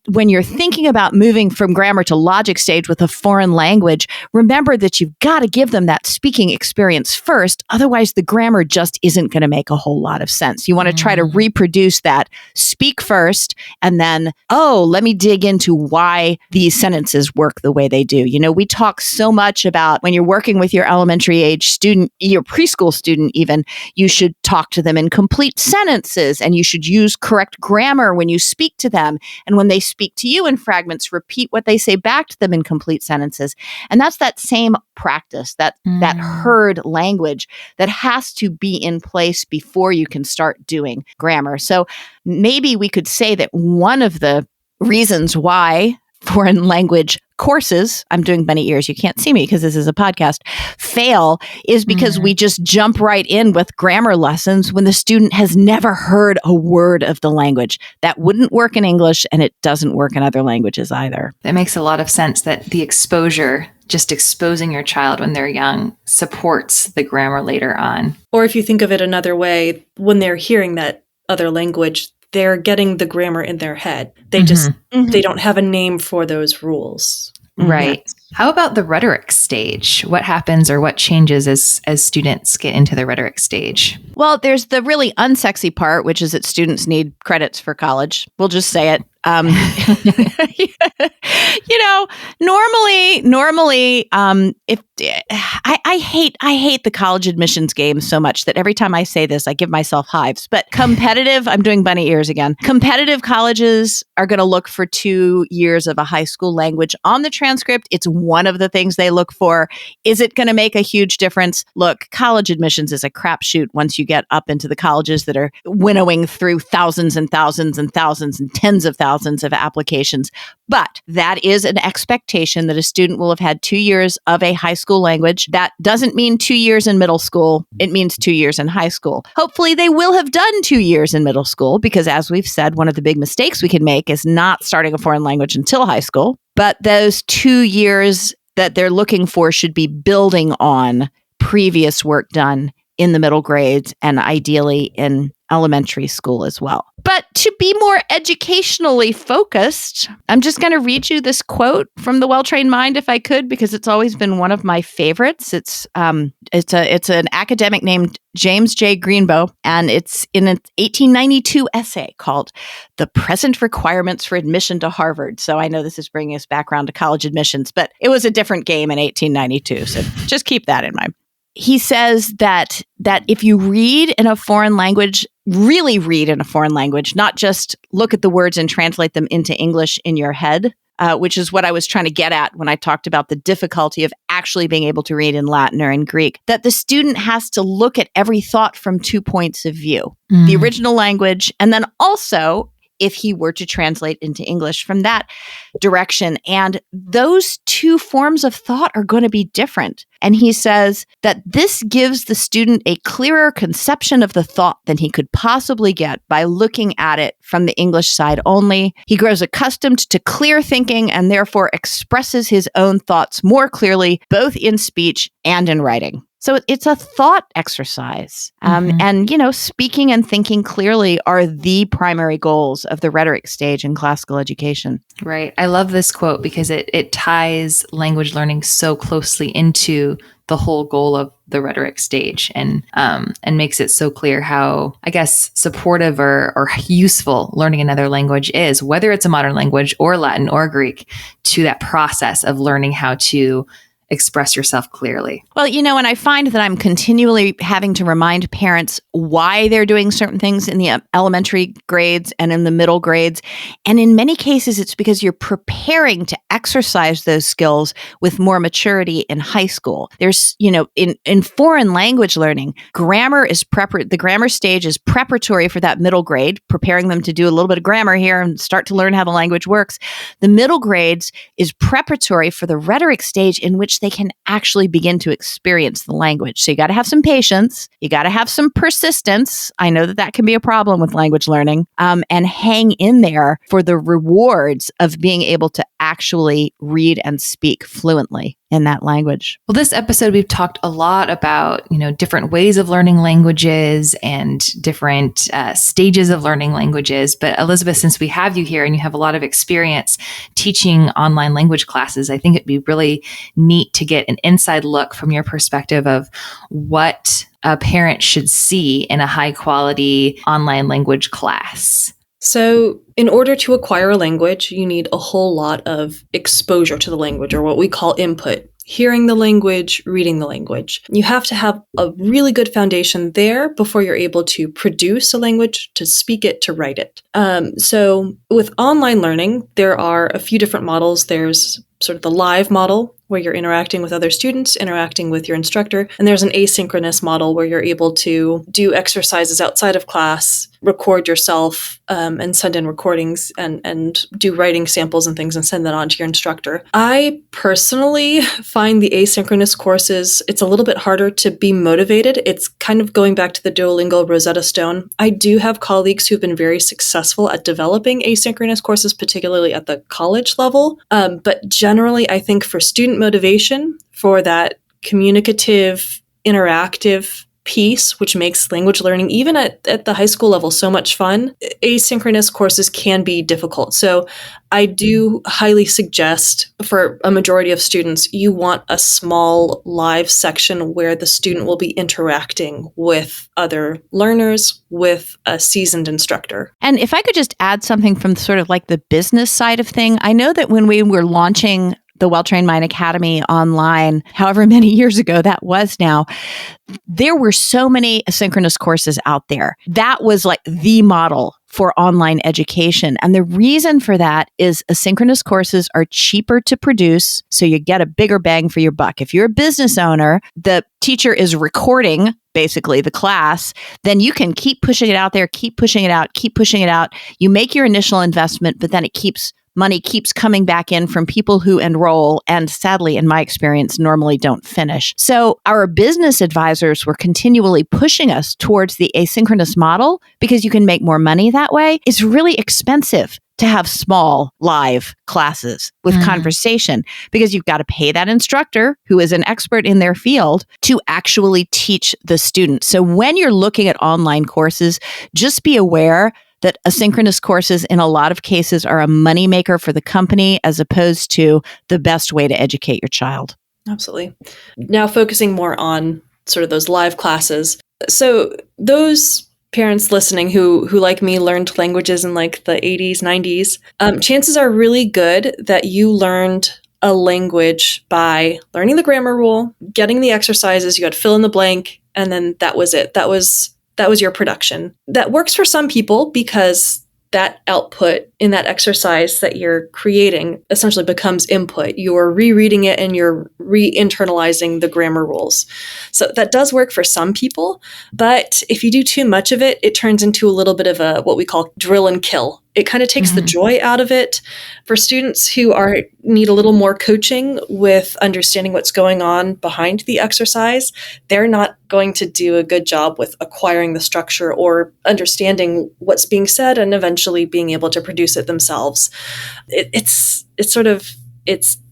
thinking about moving from grammar to logic stage with a foreign language, remember that you've got to give them that speaking experience first. Otherwise, the grammar just isn't going to make a whole lot of sense. You want to try to reproduce that. Speak first, and then, let me dig into why these sentences work the way they do. We talk so much about when you're working with your elementary age student, your preschool student even, you should talk to them in complete sentences and you should use correct grammar when you speak to them. And when they speak to you in fragments, repeat what they say back to them in complete sentences. And that's that same practice, that heard language that has to be in place before you can start doing grammar. So maybe we could say that one of the reasons why foreign language courses, I'm doing bunny ears, you can't see me because this is a podcast, fail is because we just jump right in with grammar lessons when the student has never heard a word of the language. That wouldn't work in English, and it doesn't work in other languages either. That makes a lot of sense, that the exposure, just exposing your child when they're young, supports the grammar later on. Or if you think of it another way, when they're hearing that other language, they're getting the grammar in their head. They just, they don't have a name for those rules. Right. How about the rhetoric stage? What happens or what changes as students get into the rhetoric stage? Well, there's the really unsexy part, which is that students need credits for college. We'll just say it. Normally, if I hate the college admissions game so much that every time I say this, I give myself hives. But competitive, I'm doing bunny ears again. Competitive colleges are going to look for 2 years of a high school language on the transcript. It's one of the things they look for. Is it going to make a huge difference? Look, college admissions is a crapshoot once you get up into the colleges that are winnowing through thousands and thousands and thousands and tens of thousands of applications. But that is an expectation that a student will have had 2 years of a high school language. That doesn't mean 2 years in middle school. It means 2 years in high school. Hopefully they will have done 2 years in middle school because, as we've said, one of the big mistakes we can make is not starting a foreign language until high school. But those 2 years that they're looking for should be building on previous work done in the middle grades and ideally in elementary school as well. But to be more educationally focused, I'm just going to read you this quote from The Well-Trained Mind, if I could, because it's always been one of my favorites. It's an academic named James J. Greenbow, and it's in an 1892 essay called "The Present Requirements for Admission to Harvard." So I know this is bringing us back around to college admissions, but it was a different game in 1892. So just keep that in mind. He says that if you read in a foreign language, really read in a foreign language, not just look at the words and translate them into English in your head, which is what I was trying to get at when I talked about the difficulty of actually being able to read in Latin or in Greek, that the student has to look at every thought from 2 points of view, the original language, and then also if he were to translate into English from that direction. And those two forms of thought are going to be different. And he says that this gives the student a clearer conception of the thought than he could possibly get by looking at it from the English side only. He grows accustomed to clear thinking and therefore expresses his own thoughts more clearly, both in speech and in writing. So it's a thought exercise. And, speaking and thinking clearly are the primary goals of the rhetoric stage in classical education. Right. I love this quote because it ties language learning so closely into the whole goal of the rhetoric stage and makes it so clear how, I guess, supportive or useful learning another language is, whether it's a modern language or Latin or Greek, to that process of learning how to express yourself clearly. Well, and I find that I'm continually having to remind parents why they're doing certain things in the elementary grades and in the middle grades. And in many cases, it's because you're preparing to exercise those skills with more maturity in high school. There's, in foreign language learning, the grammar stage is preparatory for that middle grade, preparing them to do a little bit of grammar here and start to learn how the language works. The middle grades is preparatory for the rhetoric stage, in which they can actually begin to experience the language. So you got to have some patience. You got to have some persistence. I know that can be a problem with language learning, and hang in there for the rewards of being able to actually read and speak fluently in that language. Well, this episode, we've talked a lot about, different ways of learning languages and different stages of learning languages. But Elizabeth, since we have you here and you have a lot of experience teaching online language classes, I think it'd be really neat to get an inside look from your perspective of what a parent should see in a high quality online language class. So in order to acquire a language, you need a whole lot of exposure to the language, or what we call input. Hearing the language, reading the language. You have to have a really good foundation there before you're able to produce a language, to speak it, to write it. So with online learning, there are a few different models. There's sort of the live model, where you're interacting with other students, interacting with your instructor. And there's an asynchronous model where you're able to do exercises outside of class, record yourself, and send in recordings and do writing samples and things and send that on to your instructor. I personally find the asynchronous courses, it's a little bit harder to be motivated. It's kind of going back to the Duolingo Rosetta Stone. I do have colleagues who've been very successful at developing asynchronous courses, particularly at the college level. But generally, I think for student motivation, for that communicative, interactive piece, which makes language learning, even at the high school level, so much fun, asynchronous courses can be difficult. So I do highly suggest, for a majority of students, you want a small live section where the student will be interacting with other learners, with a seasoned instructor. And if I could just add something from sort of like the business side of thing, I know that when we were launching the Well-Trained Mind Academy online, however many years ago that was now, there were so many asynchronous courses out there. That was like the model for online education. And the reason for that is asynchronous courses are cheaper to produce, so you get a bigger bang for your buck. If you're a business owner, the teacher is recording basically the class, then you can keep pushing it out there, keep pushing it out, keep pushing it out. You make your initial investment, but then money keeps coming back in from people who enroll and, sadly, in my experience, normally don't finish. So our business advisors were continually pushing us towards the asynchronous model because you can make more money that way. It's really expensive to have small live classes with conversation, because you've got to pay that instructor who is an expert in their field to actually teach the student. So when you're looking at online courses, just be aware that asynchronous courses in a lot of cases are a moneymaker for the company as opposed to the best way to educate your child. Absolutely. Now focusing more on sort of those live classes. So those parents listening who like me learned languages in like the 80s, 90s, chances are really good that you learned a language by learning the grammar rule, getting the exercises, you had fill in the blank, and then that was it. That was your production. That works for some people because that output in that exercise that you're creating essentially becomes input. You're rereading it and you're re-internalizing the grammar rules. So that does work for some people, but if you do too much of it, it turns into a little bit of a what we call drill and kill. It kind of takes the joy out of it. For students who need a little more coaching with understanding what's going on behind the exercise, they're not going to do a good job with acquiring the structure or understanding what's being said and eventually being able to produce it themselves. It's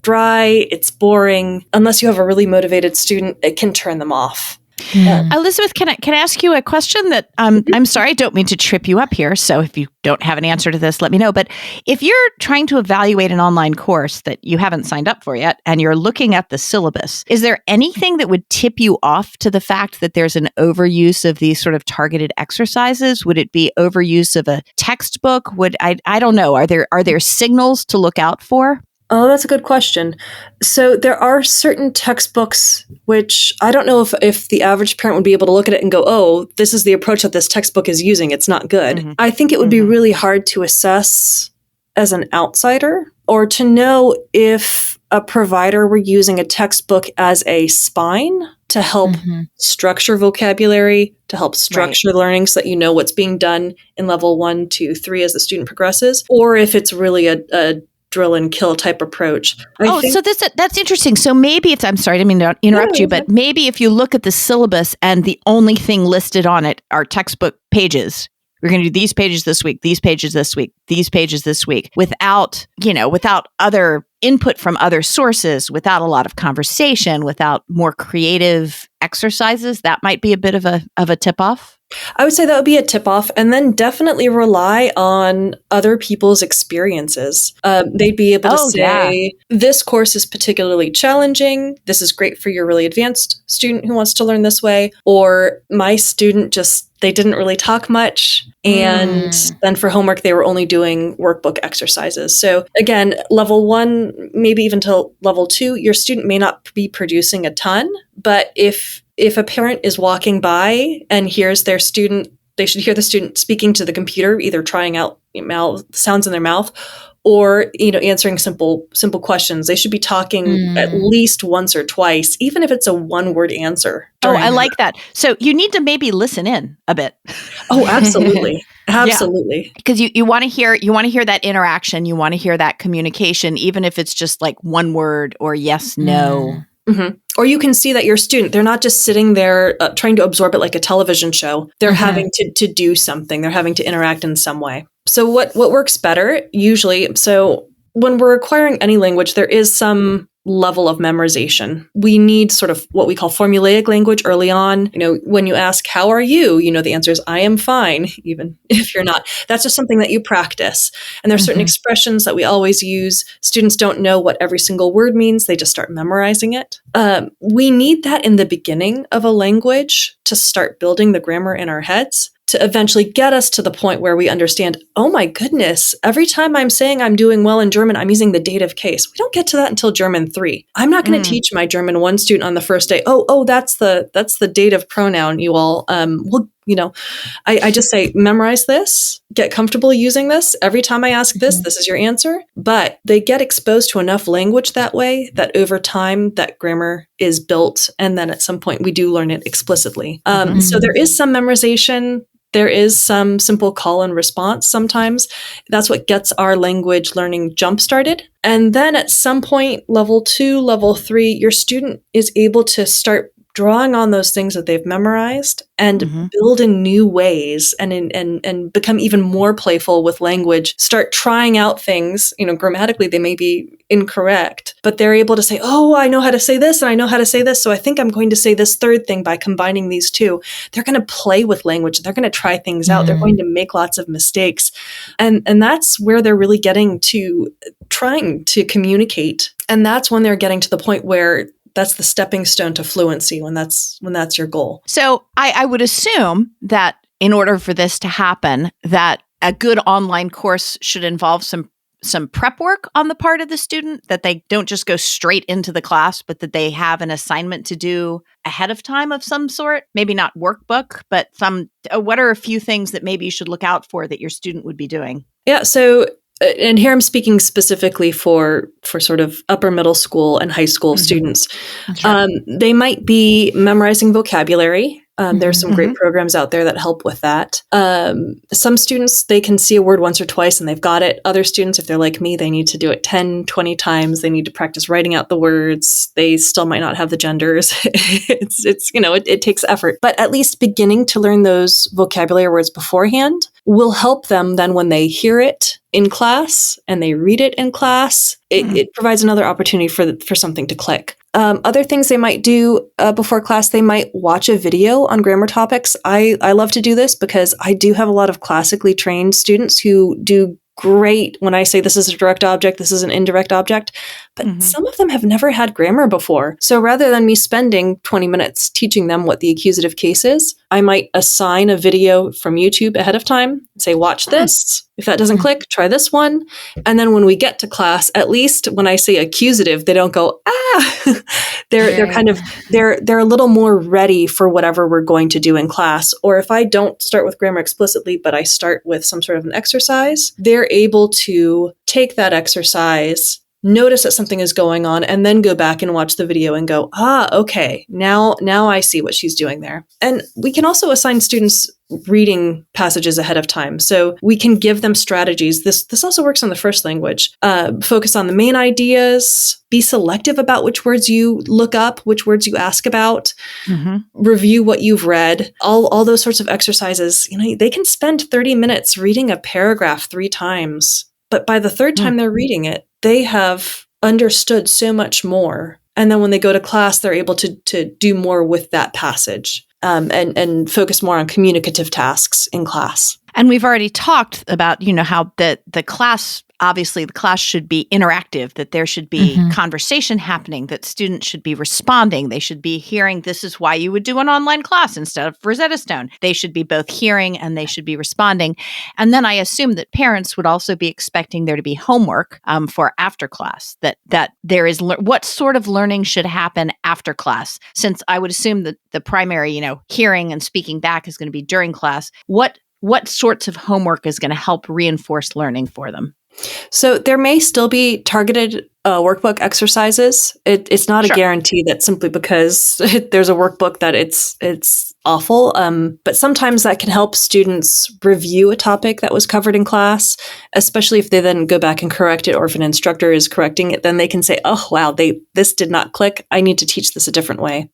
dry, it's boring. Unless you have a really motivated student, it can turn them off. Elizabeth, can I ask you a question that I'm sorry, I don't mean to trip you up here. So if you don't have an answer to this, let me know. But if you're trying to evaluate an online course that you haven't signed up for yet, and you're looking at the syllabus, is there anything that would tip you off to the fact that there's an overuse of these sort of targeted exercises? Would it be overuse of a textbook? I don't know. Are there signals to look out for? Oh, that's a good question. So there are certain textbooks which I don't know if the average parent would be able to look at it and go, oh, this is the approach that this textbook is using. It's not good. Mm-hmm. I think it would be really hard to assess as an outsider or to know if a provider were using a textbook as a spine to help structure vocabulary, to help structure learning so that you know what's being done in level 1, 2, 3 as the student progresses, or if it's really a drill and kill type approach. So that's interesting. So maybe I'm sorry, I didn't mean to interrupt you, but maybe if you look at the syllabus and the only thing listed on it are textbook pages, we're going to do these pages this week, these pages this week, these pages this week, without other input from other sources, without a lot of conversation, without more creative exercises, that might be a bit of a tip-off. I would say that would be a tip-off, and then definitely rely on other people's experiences. They'd be able to say, this course is particularly challenging. This is great for your really advanced student who wants to learn this way. Or my student they didn't really talk much. And then for homework, they were only doing workbook exercises. So again, level 1, maybe even till level 2, your student may not be producing a ton, but if a parent is walking by and hears their student, they should hear the student speaking to the computer, either trying out sounds in their mouth or answering simple questions. They should be talking at least once or twice, even if it's a one-word answer. Oh, I like that. So you need to maybe listen in a bit. Oh, absolutely. Absolutely. Because you want to hear that interaction, you want to hear that communication, even if it's just like one word or yes, no. Mm-hmm. Or you can see that your student, they're not just sitting there trying to absorb it like a television show. They're having to do something. They're having to interact in some way. So what works better usually? So when we're acquiring any language, there is some level of memorization. We need sort of what we call formulaic language early on. When you ask, how are you? The answer is, I am fine, even if you're not. That's just something that you practice. And there are certain expressions that we always use. Students don't know what every single word means. They just start memorizing it. We need that in the beginning of a language to start building the grammar in our heads, to eventually get us to the point where we understand, oh my goodness, every time I'm saying I'm doing well in German, I'm using the dative case. We don't get to that until German 3. I'm not going to teach my German 1 student on the first day, that's the dative pronoun, you all. I just say, memorize this, get comfortable using this. Every time I ask this is your answer. But they get exposed to enough language that way that over time that grammar is built. And then at some point we do learn it explicitly. So there is some memorization. There is some simple call and response sometimes. That's what gets our language learning jump-started. And then at some point, level 2, level 3, your student is able to start drawing on those things that they've memorized and build in new ways and become even more playful with language, start trying out things. Grammatically, they may be incorrect, but they're able to say, oh, I know how to say this and I know how to say this. So I think I'm going to say this third thing by combining these two. They're going to play with language. They're going to try things out. They're going to make lots of mistakes. And that's where they're really getting to trying to communicate. And that's when they're getting to the point where that's the stepping stone to fluency, when that's your goal. So I would assume that in order for this to happen, that a good online course should involve some prep work on the part of the student, that they don't just go straight into the class, but that they have an assignment to do ahead of time of some sort, maybe not workbook, but what are a few things that maybe you should look out for that your student would be doing? Yeah. So, and here I'm speaking specifically for sort of upper middle school and high school students. Sure. They might be memorizing vocabulary. There's some great programs out there that help with that. Some students, they can see a word once or twice and they've got it. Other students, if they're like me, they need to do it 10, 20 times. They need to practice writing out the words. They still might not have the genders. It takes effort. But at least beginning to learn those vocabulary words beforehand will help them then when they hear it in class and they read it in class. It provides another opportunity for something to click. Other things they might do before class, they might watch a video on grammar topics. I love to do this because I do have a lot of classically trained students who do great when I say this is a direct object, this is an indirect object, but some of them have never had grammar before. So rather than me spending 20 minutes teaching them what the accusative case is, I might assign a video from YouTube ahead of time and say, watch this. If that doesn't click, try this one. And then when we get to class, at least when I say accusative, they don't go, they're a little more ready for whatever we're going to do in class. Or if I don't start with grammar explicitly, but I start with some sort of an exercise, they're able to take that exercise, notice that something is going on, and then go back and watch the video and go, okay, now I see what she's doing there. And we can also assign students reading passages ahead of time. So we can give them strategies. This also works on the first language. Focus on the main ideas, be selective about which words you look up, which words you ask about, review what you've read, all those sorts of exercises. They can spend 30 minutes reading a paragraph 3 times, but by the third time they're reading it, they have understood so much more. And then when they go to class, they're able to do more with that passage and focus more on communicative tasks in class. And we've already talked about, how the class, obviously the class should be interactive, that there should be conversation happening, that students should be responding. They should be hearing, this is why you would do an online class instead of Rosetta Stone. They should be both hearing and they should be responding. And then I assume that parents would also be expecting there to be homework for after class, that there is, what sort of learning should happen after class? Since I would assume that the primary, hearing and speaking back is going to be during class. What sorts of homework is going to help reinforce learning for them? So there may still be targeted workbook exercises. It's not a guarantee that simply because there's a workbook that it's awful. But sometimes that can help students review a topic that was covered in class, especially if they then go back and correct it, or if an instructor is correcting it, then they can say, oh, wow, this did not click. I need to teach this a different way.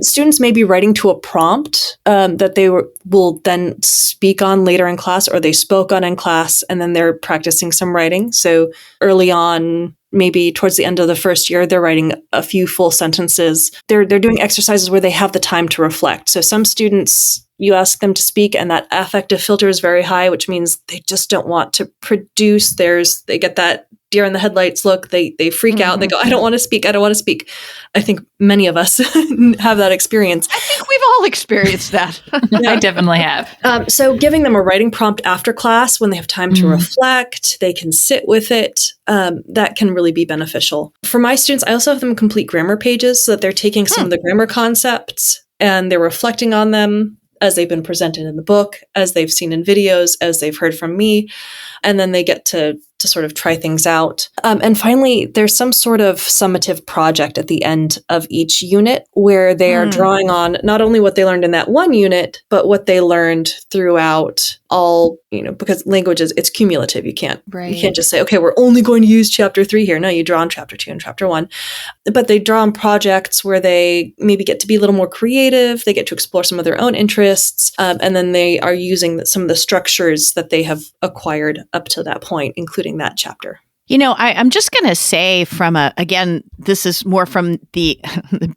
Students may be writing to a prompt that they will then speak on later in class, or they spoke on in class, and then they're practicing some writing. So early on, maybe towards the end of the first year, they're writing a few full sentences. They're doing exercises where they have the time to reflect. So some students, you ask them to speak and that affective filter is very high, which means they just don't want to produce theirs. They get that deer in the headlights look. They freak out. They go, I don't want to speak. I don't want to speak. I think many of us have that experience. I think we've all experienced that. I definitely have. So giving them a writing prompt after class when they have time to reflect, they can sit with it. That can really be beneficial. For my students, I also have them complete grammar pages so that they're taking some of the grammar concepts and they're reflecting on them as they've been presented in the book, as they've seen in videos, as they've heard from me. And then they get to to sort of try things out. And finally, there's some sort of summative project at the end of each unit where they are drawing on not only what they learned in that one unit, but what they learned throughout all, because languages, it's cumulative. You can't just say, okay, we're only going to use chapter 3 here. No, you draw on chapter 2 and chapter 1. But they draw on projects where they maybe get to be a little more creative. They get to explore some of their own interests. And then they are using some of the structures that they have acquired up to that point, including that chapter. I'm just going to say again, this is more from the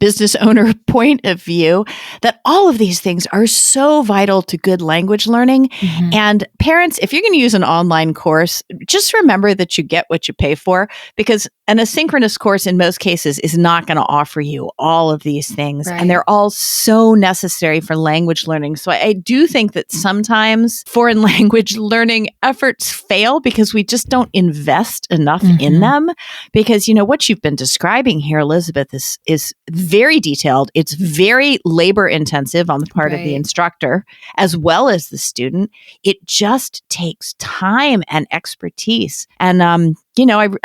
business owner point of view, that all of these things are so vital to good language learning. Mm-hmm. And parents, if you're going to use an online course, just remember that you get what you pay for, because an asynchronous course in most cases is not going to offer you all of these things. Right. And they're all so necessary for language learning. So I do think that sometimes foreign language learning efforts fail because we just don't invest enough in them, because what you've been describing here, Elizabeth, is very detailed. It's very labor intensive on the part of the instructor as well as the student. It just takes time and expertise. And I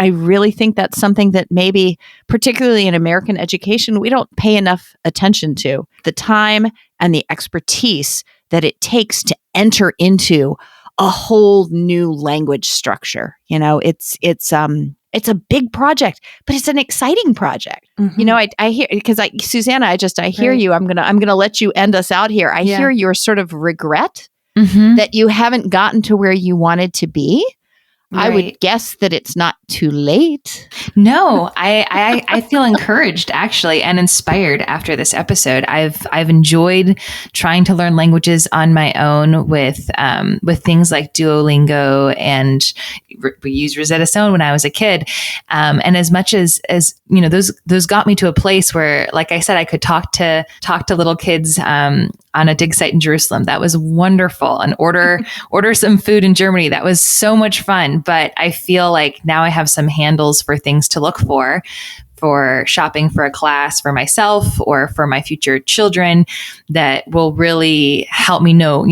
really think that's something that maybe, particularly in American education, we don't pay enough attention to. The time and the expertise that it takes to enter into a whole new language structure. It's a big project, but it's an exciting project. Mm-hmm. I hear, because Susanna, I hear you. I'm gonna let you end us out here. I hear your sort of regret that you haven't gotten to where you wanted to be. Right. I would guess that it's not too late. No, I feel encouraged actually and inspired after this episode. I've enjoyed trying to learn languages on my own with things like Duolingo, and we used Rosetta Stone when I was a kid. And as much as those got me to a place where, like I said, I could talk to little kids on a dig site in Jerusalem. That was wonderful. And order some food in Germany. That was so much fun. But I feel like now I have some handles for things to look for shopping for a class for myself or for my future children that will really help me know,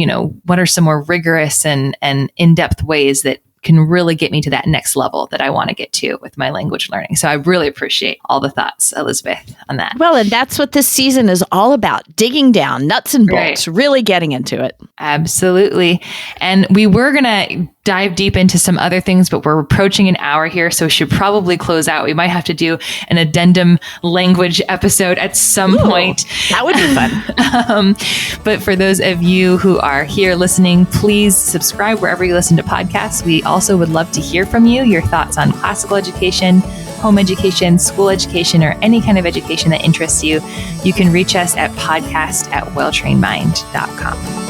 what are some more rigorous and in-depth ways that can really get me to that next level that I want to get to with my language learning. So I really appreciate all the thoughts, Elizabeth, on that. Well, and that's what this season is all about, digging down, nuts and bolts, really getting into it. Absolutely. And we were going to dive deep into some other things, but we're approaching an hour here, so we should probably close out. We might have to do an addendum language episode at some point. That would be fun. But for those of you who are here listening, please subscribe wherever you listen to podcasts. We also would love to hear from you, your thoughts on classical education, home education, school education, or any kind of education that interests you. You can reach us at podcast@welltrainedmind.com.